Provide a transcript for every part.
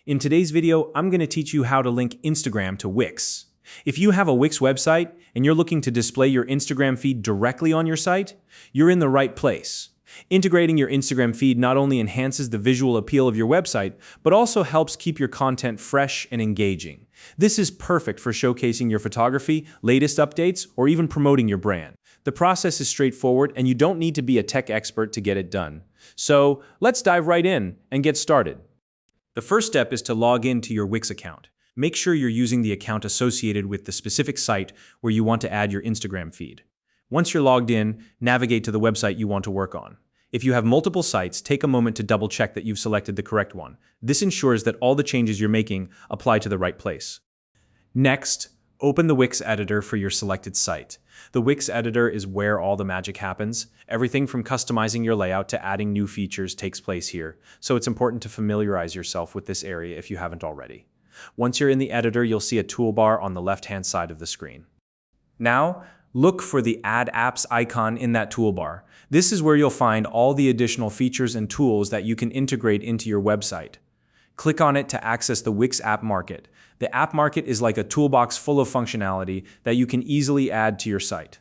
In today's video, I'm going to teach you how to link Instagram to Wix. If you have a Wix website and you're looking to display your Instagram feed directly on your site, you're in the right place. Integrating your Instagram feed not only enhances the visual appeal of your website, but also helps keep your content fresh and engaging. This is perfect for showcasing your photography, latest updates, or even promoting your brand. The process is straightforward and you don't need to be a tech expert to get it done. So let's dive right in and get started. The first step is to log in to your Wix account. Make sure you're using the account associated with the specific site where you want to add your Instagram feed. Once you're logged in, navigate to the website you want to work on. If you have multiple sites, take a moment to double check that you've selected the correct one. This ensures that all the changes you're making apply to the right place. Next, open the Wix Editor for your selected site. The Wix Editor is where all the magic happens. Everything from customizing your layout to adding new features takes place here, so it's important to familiarize yourself with this area if you haven't already. Once you're in the editor, you'll see a toolbar on the left-hand side of the screen. Now, look for the Add Apps icon in that toolbar. This is where you'll find all the additional features and tools that you can integrate into your website. Click on it to access the Wix App Market. The App Market is like a toolbox full of functionality that you can easily add to your site.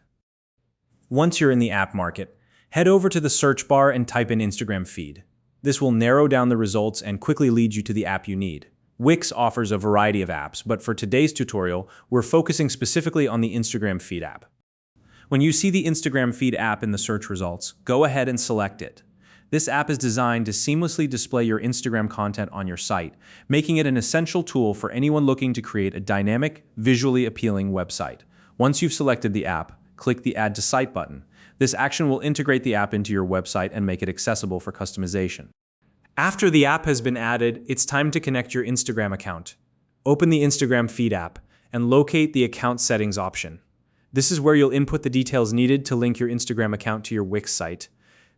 Once you're in the App Market, head over to the search bar and type in Instagram feed. This will narrow down the results and quickly lead you to the app you need. Wix offers a variety of apps, but for today's tutorial, we're focusing specifically on the Instagram feed app. When you see the Instagram feed app in the search results, go ahead and select it. This app is designed to seamlessly display your Instagram content on your site, making it an essential tool for anyone looking to create a dynamic, visually appealing website. Once you've selected the app, click the Add to Site button. This action will integrate the app into your website and make it accessible for customization. After the app has been added, it's time to connect your Instagram account. Open the Instagram feed app and locate the Account Settings option. This is where you'll input the details needed to link your Instagram account to your Wix site.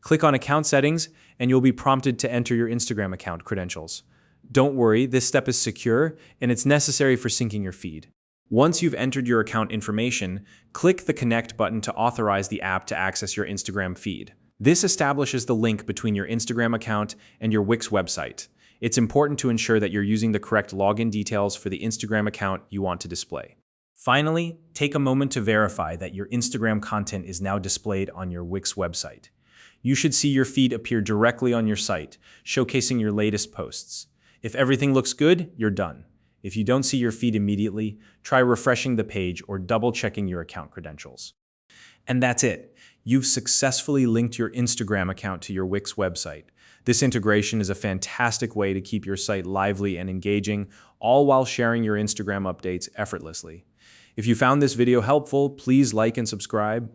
Click on Account Settings and you'll be prompted to enter your Instagram account credentials. Don't worry, this step is secure and it's necessary for syncing your feed. Once you've entered your account information, click the Connect button to authorize the app to access your Instagram feed. This establishes the link between your Instagram account and your Wix website. It's important to ensure that you're using the correct login details for the Instagram account you want to display. Finally, take a moment to verify that your Instagram content is now displayed on your Wix website. You should see your feed appear directly on your site, showcasing your latest posts. If everything looks good, you're done. If you don't see your feed immediately, try refreshing the page or double-checking your account credentials. And that's it. You've successfully linked your Instagram account to your Wix website. This integration is a fantastic way to keep your site lively and engaging, all while sharing your Instagram updates effortlessly. If you found this video helpful, please like and subscribe.